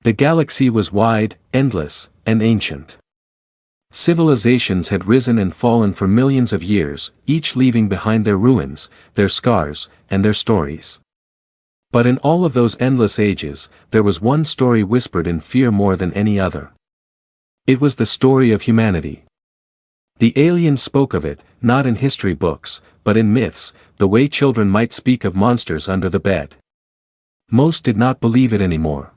The galaxy was wide, endless, and ancient. Civilizations had risen and fallen for millions of years, each leaving behind their ruins, their scars, and their stories. But in all of those endless ages, there was one story whispered in fear more than any other. It was the story of humanity. The aliens spoke of it, not in history books, but in myths, the way children might speak of monsters under the bed. Most did not believe it anymore.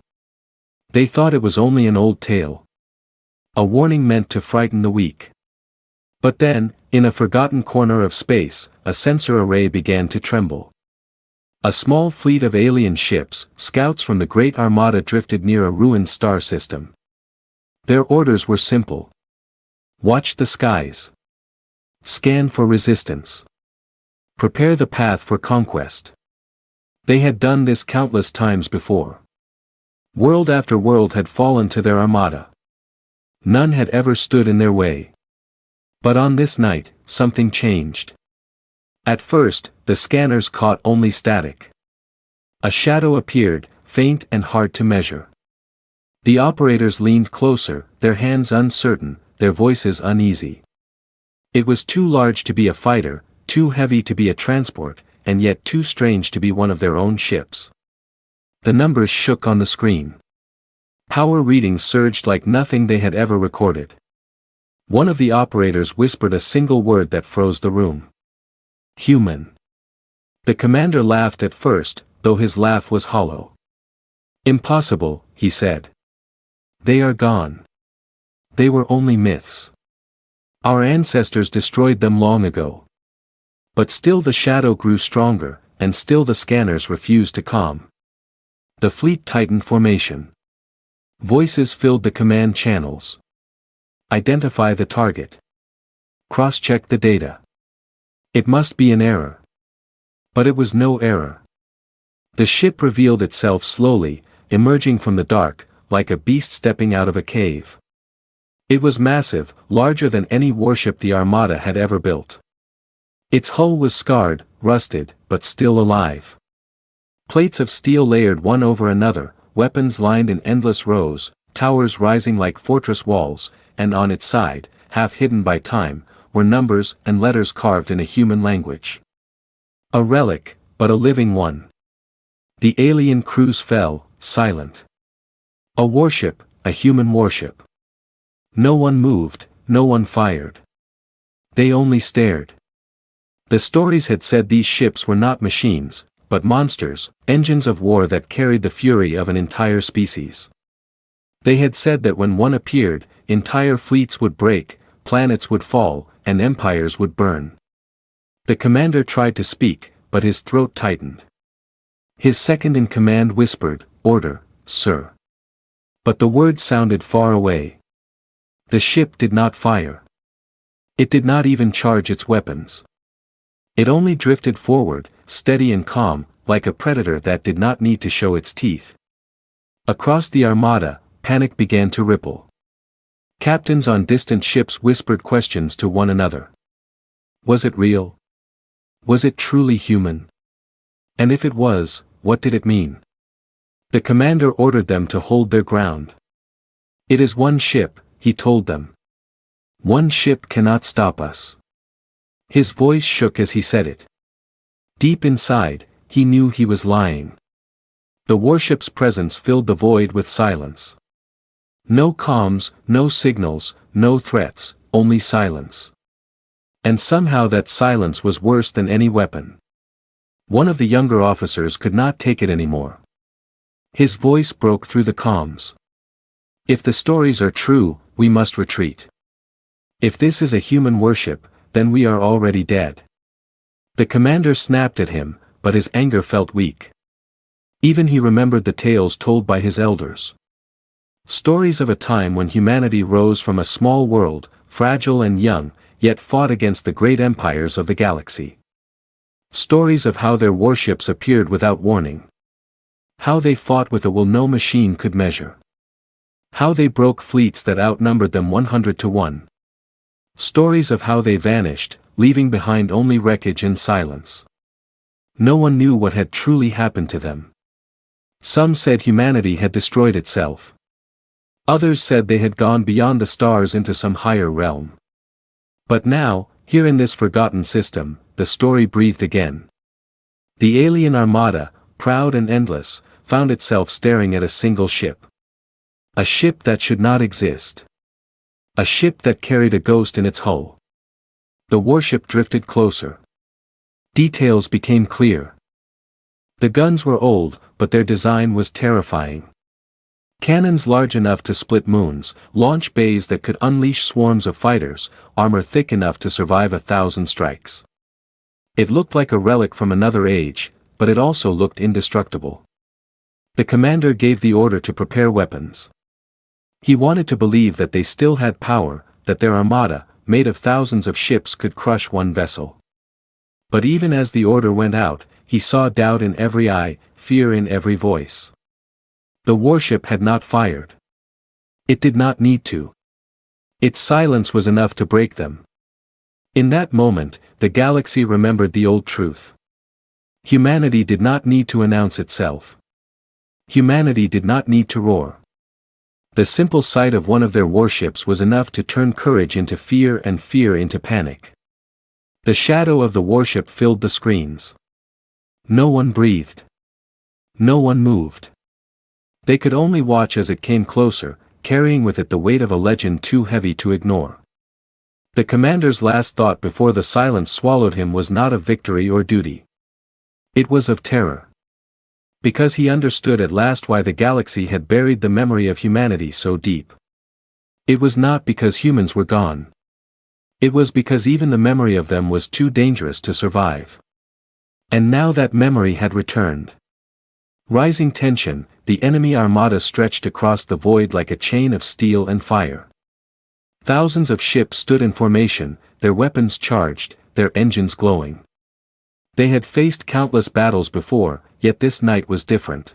They thought it was only an old tale. A warning meant to frighten the weak. But then, in a forgotten corner of space, a sensor array began to tremble. A small fleet of alien ships, scouts from the Great Armada, drifted near a ruined star system. Their orders were simple. Watch the skies. Scan for resistance. Prepare the path for conquest. They had done this countless times before. World after world had fallen to their armada. None had ever stood in their way. But on this night, something changed. At first, the scanners caught only static. A shadow appeared, faint and hard to measure. The operators leaned closer, their hands uncertain, their voices uneasy. It was too large to be a fighter, too heavy to be a transport, and yet too strange to be one of their own ships. The numbers shook on the screen. Power readings surged like nothing they had ever recorded. One of the operators whispered a single word that froze the room. Human. The commander laughed at first, though his laugh was hollow. Impossible, he said. They are gone. They were only myths. Our ancestors destroyed them long ago. But still the shadow grew stronger, and still the scanners refused to calm. The fleet tightened formation. Voices filled the command channels. Identify the target. Cross-check the data. It must be an error. But it was no error. The ship revealed itself slowly, emerging from the dark, like a beast stepping out of a cave. It was massive, larger than any warship the Armada had ever built. Its hull was scarred, rusted, but still alive. Plates of steel layered one over another, weapons lined in endless rows, towers rising like fortress walls, and on its side, half hidden by time, were numbers and letters carved in a human language. A relic, but a living one. The alien crews fell, silent. A warship, a human warship. No one moved, no one fired. They only stared. The stories had said these ships were not machines, but monsters, engines of war that carried the fury of an entire species. They had said that when one appeared, entire fleets would break, planets would fall, and empires would burn. The commander tried to speak, but his throat tightened. His second-in-command whispered, "Order, sir." But the words sounded far away. The ship did not fire. It did not even charge its weapons. It only drifted forward, steady and calm, like a predator that did not need to show its teeth. Across the Armada, panic began to ripple. Captains on distant ships whispered questions to one another. Was it real? Was it truly human? And if it was, what did it mean? The commander ordered them to hold their ground. It is one ship, he told them. One ship cannot stop us. His voice shook as he said it. Deep inside, he knew he was lying. The warship's presence filled the void with silence. No comms, no signals, no threats, only silence. And somehow that silence was worse than any weapon. One of the younger officers could not take it anymore. His voice broke through the comms. If the stories are true, we must retreat. If this is a human warship, then we are already dead. The commander snapped at him, but his anger felt weak. Even he remembered the tales told by his elders. Stories of a time when humanity rose from a small world, fragile and young, yet fought against the great empires of the galaxy. Stories of how their warships appeared without warning. How they fought with a will no machine could measure. How they broke fleets that outnumbered them 100 to 1. Stories of how they vanished, leaving behind only wreckage and silence. No one knew what had truly happened to them. Some said humanity had destroyed itself. Others said they had gone beyond the stars into some higher realm. But now, here in this forgotten system, the story breathed again. The alien armada, proud and endless, found itself staring at a single ship. A ship that should not exist. A ship that carried a ghost in its hull. The warship drifted closer. Details became clear. The guns were old, but their design was terrifying. Cannons large enough to split moons, launch bays that could unleash swarms of fighters, armor thick enough to survive 1,000 strikes. It looked like a relic from another age, but it also looked indestructible. The commander gave the order to prepare weapons. He wanted to believe that they still had power, that their armada, made of thousands of ships, could crush one vessel. But even as the order went out, he saw doubt in every eye, fear in every voice. The warship had not fired. It did not need to. Its silence was enough to break them. In that moment, the galaxy remembered the old truth. Humanity did not need to announce itself. Humanity did not need to roar. The simple sight of one of their warships was enough to turn courage into fear and fear into panic. The shadow of the warship filled the screens. No one breathed. No one moved. They could only watch as it came closer, carrying with it the weight of a legend too heavy to ignore. The commander's last thought before the silence swallowed him was not of victory or duty. It was of terror. Because he understood at last why the galaxy had buried the memory of humanity so deep. It was not because humans were gone. It was because even the memory of them was too dangerous to survive. And now that memory had returned. Rising tension, the enemy armada stretched across the void like a chain of steel and fire. Thousands of ships stood in formation, their weapons charged, their engines glowing. They had faced countless battles before, yet this night was different.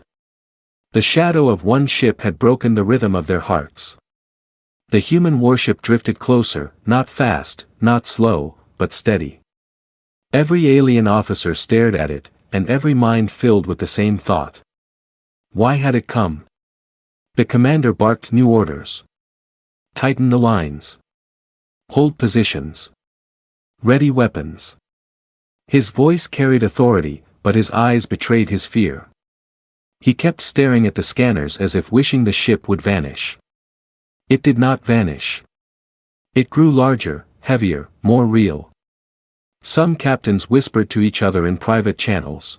The shadow of one ship had broken the rhythm of their hearts. The human warship drifted closer, not fast, not slow, but steady. Every alien officer stared at it, and every mind filled with the same thought. Why had it come? The commander barked new orders. Tighten the lines. Hold positions. Ready weapons. His voice carried authority, but his eyes betrayed his fear. He kept staring at the scanners as if wishing the ship would vanish. It did not vanish. It grew larger, heavier, more real. Some captains whispered to each other in private channels.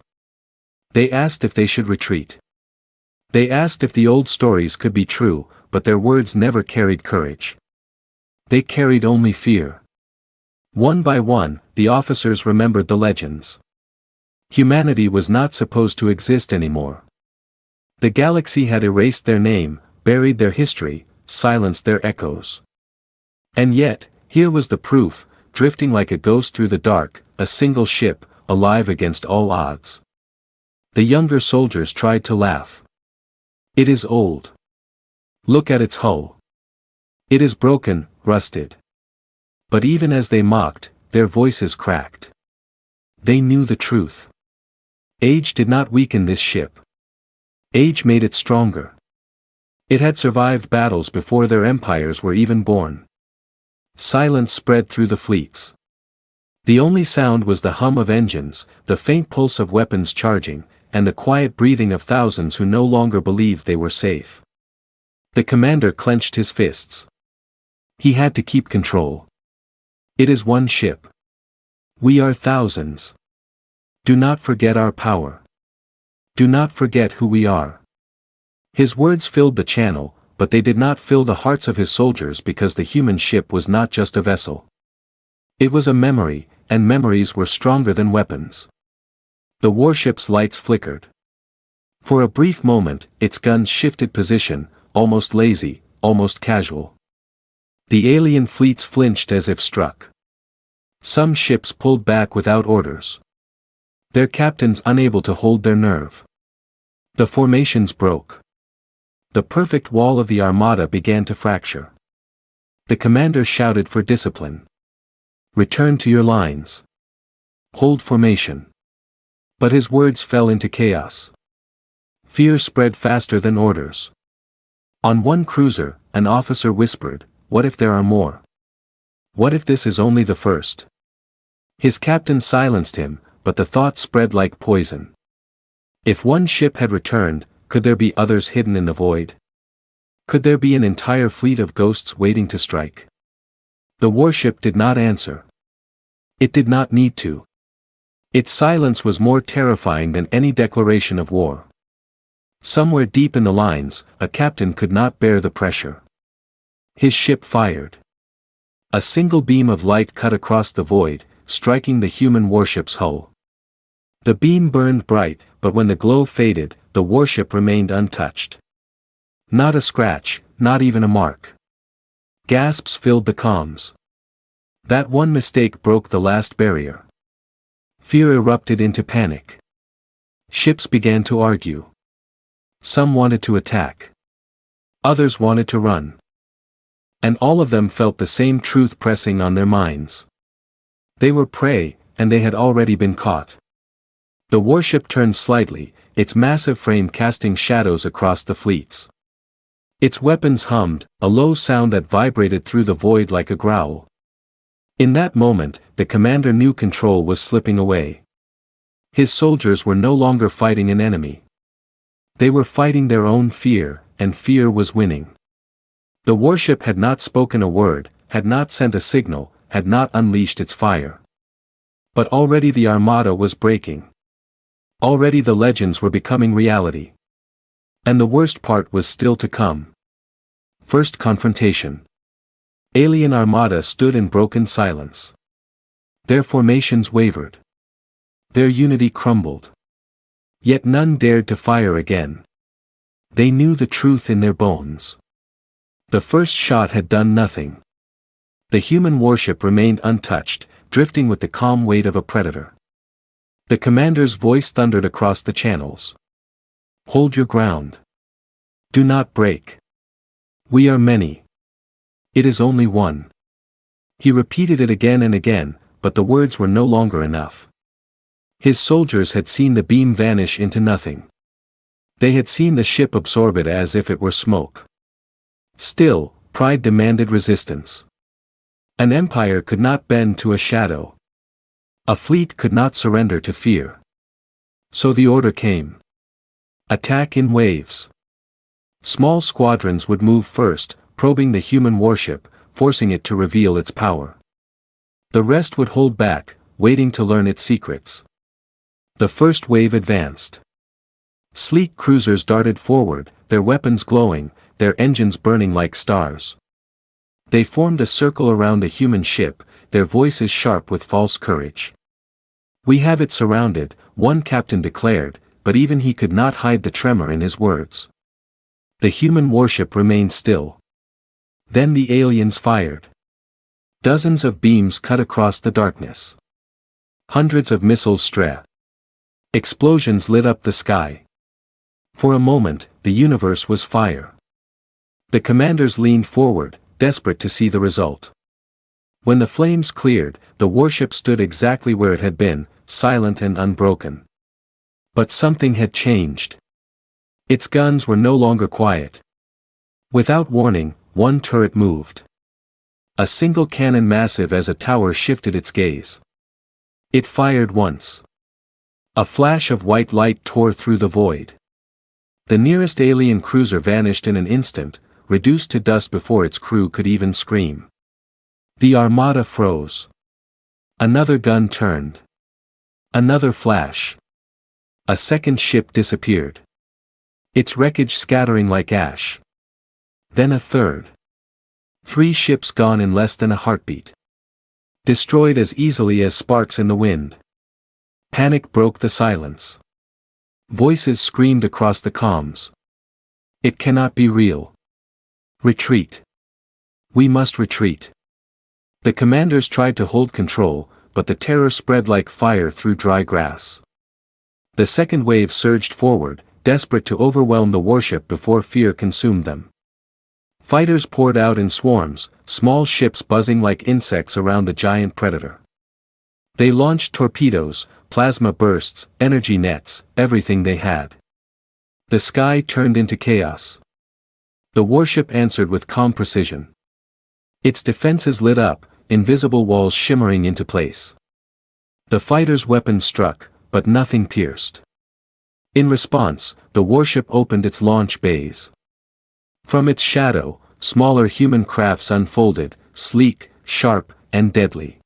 They asked if they should retreat. They asked if the old stories could be true, but their words never carried courage. They carried only fear. One by one, the officers remembered the legends. Humanity was not supposed to exist anymore. The galaxy had erased their name, buried their history, silenced their echoes. And yet, here was the proof, drifting like a ghost through the dark, a single ship, alive against all odds. The younger soldiers tried to laugh. It is old. Look at its hull. It is broken, rusted. But even as they mocked, their voices cracked. They knew the truth. Age did not weaken this ship. Age made it stronger. It had survived battles before their empires were even born. Silence spread through the fleets. The only sound was the hum of engines, the faint pulse of weapons charging, and the quiet breathing of thousands who no longer believed they were safe. The commander clenched his fists. He had to keep control. It is one ship. We are thousands. Do not forget our power. Do not forget who we are. His words filled the channel, but they did not fill the hearts of his soldiers because the human ship was not just a vessel. It was a memory, and memories were stronger than weapons. The warship's lights flickered. For a brief moment, its guns shifted position, almost lazy, almost casual. The alien fleets flinched as if struck. Some ships pulled back without orders. Their captains unable to hold their nerve. The formations broke. The perfect wall of the Armada began to fracture. The commander shouted for discipline. Return to your lines. Hold formation. But his words fell into chaos. Fear spread faster than orders. On one cruiser, an officer whispered, "What if there are more? What if this is only the first?" His captain silenced him, but the thought spread like poison. If one ship had returned, could there be others hidden in the void? Could there be an entire fleet of ghosts waiting to strike? The warship did not answer. It did not need to. Its silence was more terrifying than any declaration of war. Somewhere deep in the lines, a captain could not bear the pressure. His ship fired. A single beam of light cut across the void, striking the human warship's hull. The beam burned bright, but when the glow faded, the warship remained untouched. Not a scratch, not even a mark. Gasps filled the comms. That one mistake broke the last barrier. Fear erupted into panic. Ships began to argue. Some wanted to attack. Others wanted to run. And all of them felt the same truth pressing on their minds. They were prey, and they had already been caught. The warship turned slightly, its massive frame casting shadows across the fleets. Its weapons hummed, a low sound that vibrated through the void like a growl. In that moment, the commander knew control was slipping away. His soldiers were no longer fighting an enemy. They were fighting their own fear, and fear was winning. The warship had not spoken a word, had not sent a signal, had not unleashed its fire. But already the Armada was breaking. Already the legends were becoming reality. And the worst part was still to come. First confrontation. Alien Armada stood in broken silence. Their formations wavered. Their unity crumbled. Yet none dared to fire again. They knew the truth in their bones. The first shot had done nothing. The human warship remained untouched, drifting with the calm weight of a predator. The commander's voice thundered across the channels. "Hold your ground. Do not break. We are many. It is only one." He repeated it again and again, but the words were no longer enough. His soldiers had seen the beam vanish into nothing. They had seen the ship absorb it as if it were smoke. Still, pride demanded resistance. An empire could not bend to a shadow. A fleet could not surrender to fear. So the order came. Attack in waves. Small squadrons would move first, probing the human warship, forcing it to reveal its power. The rest would hold back, waiting to learn its secrets. The first wave advanced. Sleek cruisers darted forward, their weapons glowing, their engines burning like stars. They formed a circle around the human ship, their voices sharp with false courage. "We have it surrounded," one captain declared, but even he could not hide the tremor in his words. The human warship remained still. Then the aliens fired. Dozens of beams cut across the darkness. Hundreds of missiles struck. Explosions lit up the sky. For a moment, the universe was fire. The commanders leaned forward, desperate to see the result. When the flames cleared, the warship stood exactly where it had been, silent and unbroken. But something had changed. Its guns were no longer quiet. Without warning, one turret moved. A single cannon massive as a tower shifted its gaze. It fired once. A flash of white light tore through the void. The nearest alien cruiser vanished in an instant, reduced to dust before its crew could even scream. The Armada froze. Another gun turned. Another flash. A second ship disappeared. Its wreckage scattering like ash. Then a third. 3 ships gone in less than a heartbeat. Destroyed as easily as sparks in the wind. Panic broke the silence. Voices screamed across the comms. "It cannot be real. Retreat. We must retreat." The commanders tried to hold control, but the terror spread like fire through dry grass. The second wave surged forward, desperate to overwhelm the warship before fear consumed them. Fighters poured out in swarms, small ships buzzing like insects around the giant predator. They launched torpedoes, plasma bursts, energy nets, everything they had. The sky turned into chaos. The warship answered with calm precision. Its defenses lit up, invisible walls shimmering into place. The fighters' weapons struck, but nothing pierced. In response, the warship opened its launch bays. From its shadow, smaller human crafts unfolded, sleek, sharp, and deadly.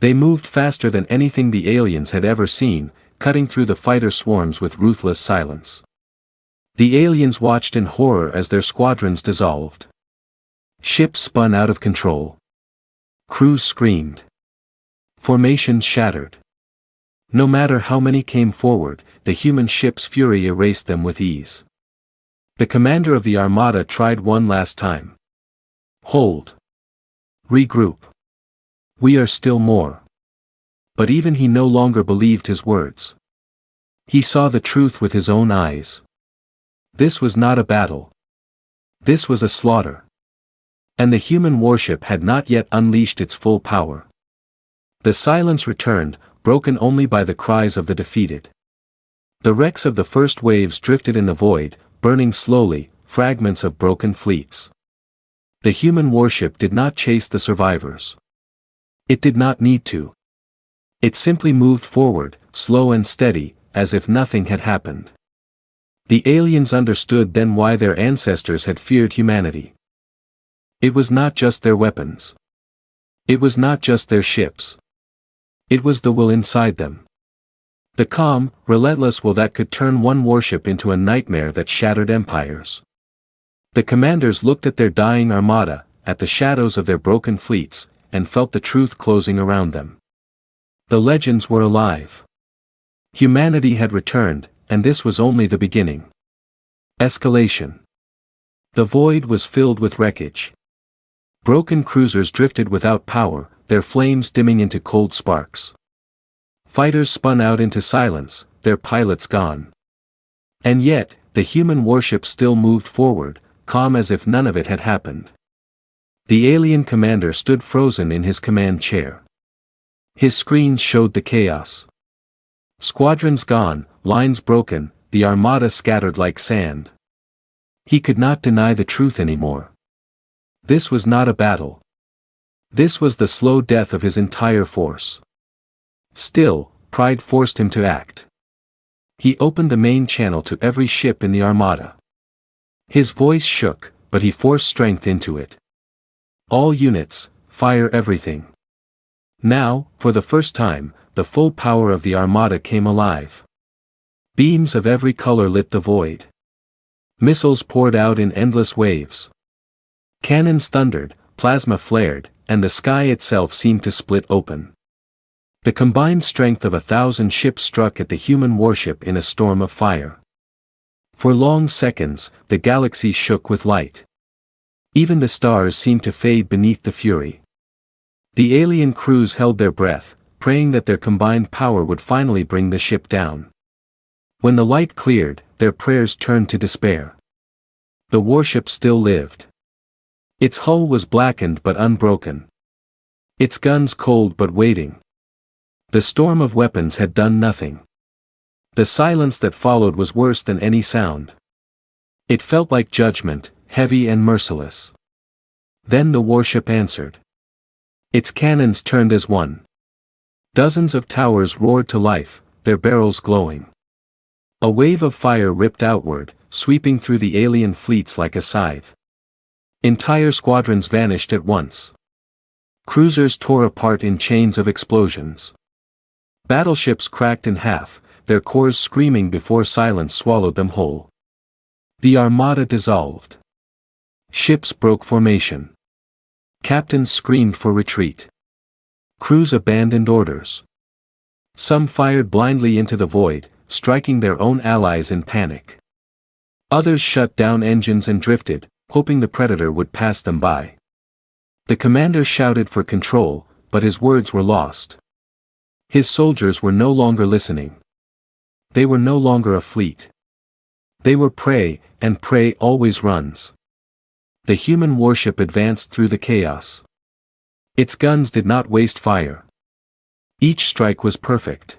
They moved faster than anything the aliens had ever seen, cutting through the fighter swarms with ruthless silence. The aliens watched in horror as their squadrons dissolved. Ships spun out of control. Crews screamed. Formations shattered. No matter how many came forward, the human ship's fury erased them with ease. The commander of the Armada tried one last time. Hold. Regroup. We are still more. But even he no longer believed his words. He saw the truth with his own eyes. This was not a battle. This was a slaughter. And the human warship had not yet unleashed its full power. The silence returned, broken only by the cries of the defeated. The wrecks of the first waves drifted in the void, burning slowly, fragments of broken fleets. The human warship did not chase the survivors. It did not need to. It simply moved forward, slow and steady, as if nothing had happened. The aliens understood then why their ancestors had feared humanity. It was not just their weapons. It was not just their ships. It was the will inside them. The calm, relentless will that could turn one warship into a nightmare that shattered empires. The commanders looked at their dying armada, at the shadows of their broken fleets, and felt the truth closing around them. The legends were alive. Humanity had returned, and this was only the beginning. Escalation. The void was filled with wreckage. Broken cruisers drifted without power, their flames dimming into cold sparks. Fighters spun out into silence, their pilots gone. And yet, the human warship still moved forward, calm as if none of it had happened. The alien commander stood frozen in his command chair. His screens showed the chaos. Squadrons gone, lines broken, the armada scattered like sand. He could not deny the truth anymore. This was not a battle. This was the slow death of his entire force. Still, pride forced him to act. He opened the main channel to every ship in the armada. His voice shook, but he forced strength into it. All units, fire everything. Now, for the first time, the full power of the armada came alive. Beams of every color lit the void. Missiles poured out in endless waves. Cannons thundered, plasma flared, and the sky itself seemed to split open. The combined strength of 1,000 ships struck at the human warship in a storm of fire. For long seconds, the galaxy shook with light. Even the stars seemed to fade beneath the fury. The alien crews held their breath, praying that their combined power would finally bring the ship down. When the light cleared, their prayers turned to despair. The warship still lived. Its hull was blackened but unbroken. Its guns cold but waiting. The storm of weapons had done nothing. The silence that followed was worse than any sound. It felt like judgment, heavy and merciless. Then the warship answered. Its cannons turned as one. Dozens of towers roared to life, their barrels glowing. A wave of fire ripped outward, sweeping through the alien fleets like a scythe. Entire squadrons vanished at once. Cruisers tore apart in chains of explosions. Battleships cracked in half, their cores screaming before silence swallowed them whole. The armada dissolved. Ships broke formation. Captains screamed for retreat. Crews abandoned orders. Some fired blindly into the void, striking their own allies in panic. Others shut down engines and drifted, hoping the predator would pass them by. The commander shouted for control, but his words were lost. His soldiers were no longer listening. They were no longer a fleet. They were prey, and prey always runs. The human warship advanced through the chaos. Its guns did not waste fire. Each strike was perfect.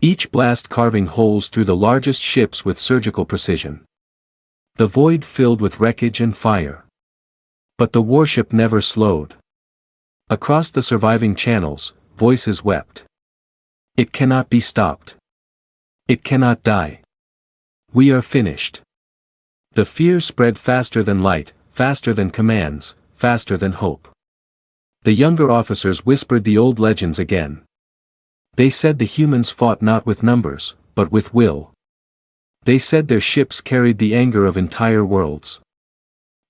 each blast carving holes through the largest ships with surgical precision. The void filled with wreckage and fire. But the warship never slowed. Across the surviving channels, voices wept. It cannot be stopped. It cannot die. We are finished. The fear spread faster than light, faster than commands, faster than hope. The younger officers whispered the old legends again. They said the humans fought not with numbers, but with will. They said their ships carried the anger of entire worlds.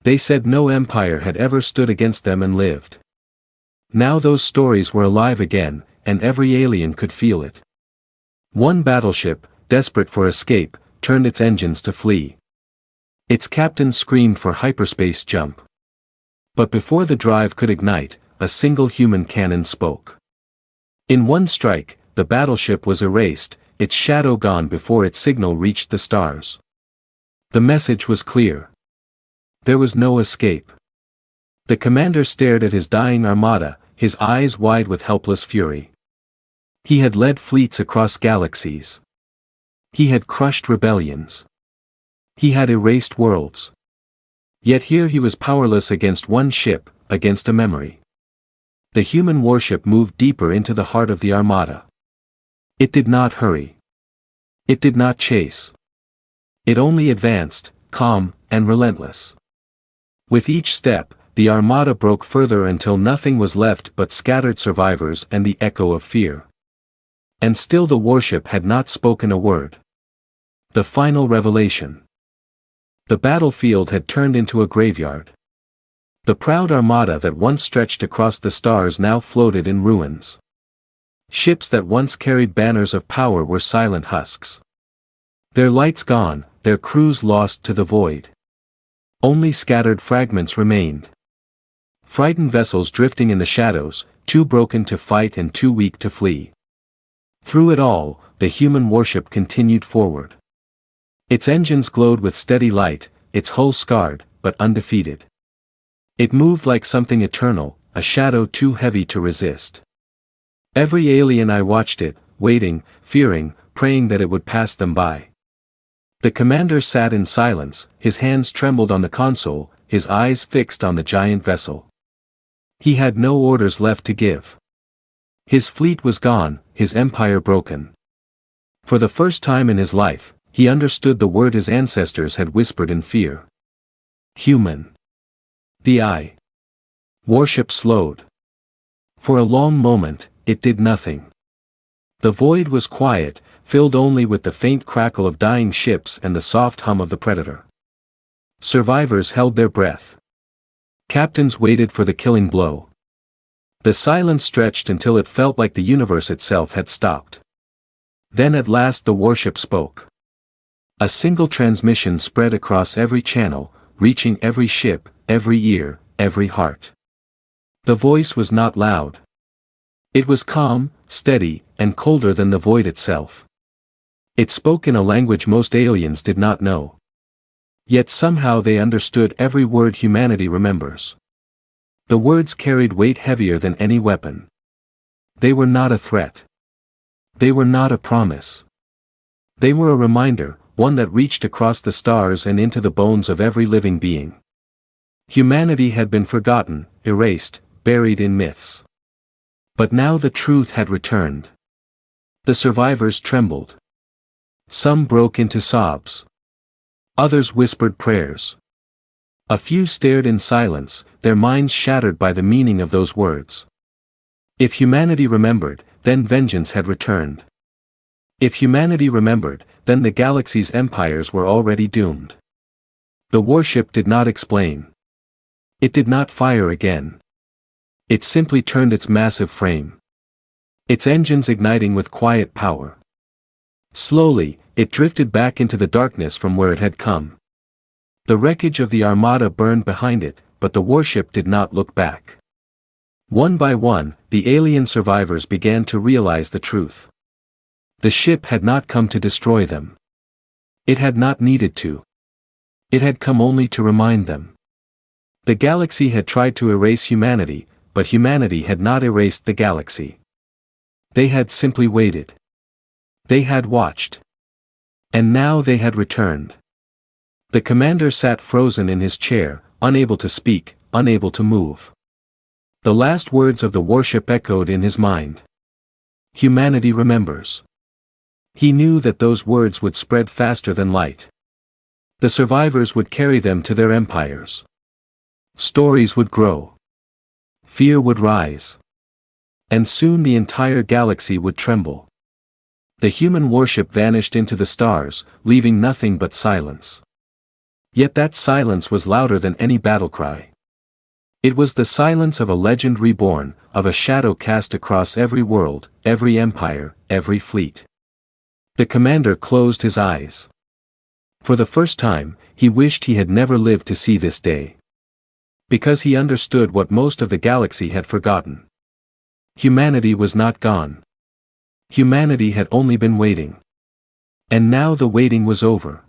They said no empire had ever stood against them and lived. Now those stories were alive again, and every alien could feel it. One battleship, desperate for escape, turned its engines to flee. Its captain screamed for hyperspace jump. But before the drive could ignite, a single human cannon spoke. In one strike, the battleship was erased, its shadow gone before its signal reached the stars. The message was clear. There was no escape. The commander stared at his dying armada, his eyes wide with helpless fury. He had led fleets across galaxies. He had crushed rebellions. He had erased worlds. Yet here he was powerless against one ship, against a memory. The human warship moved deeper into the heart of the Armada. It did not hurry. It did not chase. It only advanced, calm, and relentless. With each step, the Armada broke further until nothing was left but scattered survivors and the echo of fear. And still the warship had not spoken a word. The final revelation. The battlefield had turned into a graveyard. The proud armada that once stretched across the stars now floated in ruins. Ships that once carried banners of power were silent husks. Their lights gone, their crews lost to the void. Only scattered fragments remained. Frightened vessels drifting in the shadows, too broken to fight and too weak to flee. Through it all, the human warship continued forward. Its engines glowed with steady light, its hull scarred, but undefeated. It moved like something eternal, a shadow too heavy to resist. Every alien I watched it, waiting, fearing, praying that it would pass them by. The commander sat in silence, his hands trembled on the console, his eyes fixed on the giant vessel. He had no orders left to give. His fleet was gone, his empire broken. For the first time in his life, he understood the word his ancestors had whispered in fear. Human. The warship slowed. For a long moment, it did nothing. The void was quiet, filled only with the faint crackle of dying ships and the soft hum of the predator. Survivors held their breath. Captains waited for the killing blow. The silence stretched until it felt like the universe itself had stopped. Then at last the warship spoke. A single transmission spread across every channel, reaching every ship, every ear, every heart. The voice was not loud. It was calm, steady, and colder than the void itself. It spoke in a language most aliens did not know. Yet somehow they understood every word humanity remembers. The words carried weight heavier than any weapon. They were not a threat. They were not a promise. They were a reminder, one that reached across the stars and into the bones of every living being. Humanity had been forgotten, erased, buried in myths. But now the truth had returned. The survivors trembled. Some broke into sobs. Others whispered prayers. A few stared in silence, their minds shattered by the meaning of those words. If humanity remembered, then vengeance had returned. If humanity remembered, then the galaxy's empires were already doomed. The warship did not explain. It did not fire again. It simply turned its massive frame. Its engines igniting with quiet power. Slowly, it drifted back into the darkness from where it had come. The wreckage of the Armada burned behind it, but the warship did not look back. One by one, the alien survivors began to realize the truth. The ship had not come to destroy them. It had not needed to. It had come only to remind them. The galaxy had tried to erase humanity, but humanity had not erased the galaxy. They had simply waited. They had watched. And now they had returned. The commander sat frozen in his chair, unable to speak, unable to move. The last words of the warship echoed in his mind. Humanity remembers. He knew that those words would spread faster than light. The survivors would carry them to their empires. Stories would grow. Fear would rise. And soon the entire galaxy would tremble. The human warship vanished into the stars, leaving nothing but silence. Yet that silence was louder than any battlecry. It was the silence of a legend reborn, of a shadow cast across every world, every empire, every fleet. The commander closed his eyes. For the first time, he wished he had never lived to see this day. Because he understood what most of the galaxy had forgotten. Humanity was not gone. Humanity had only been waiting. And now the waiting was over.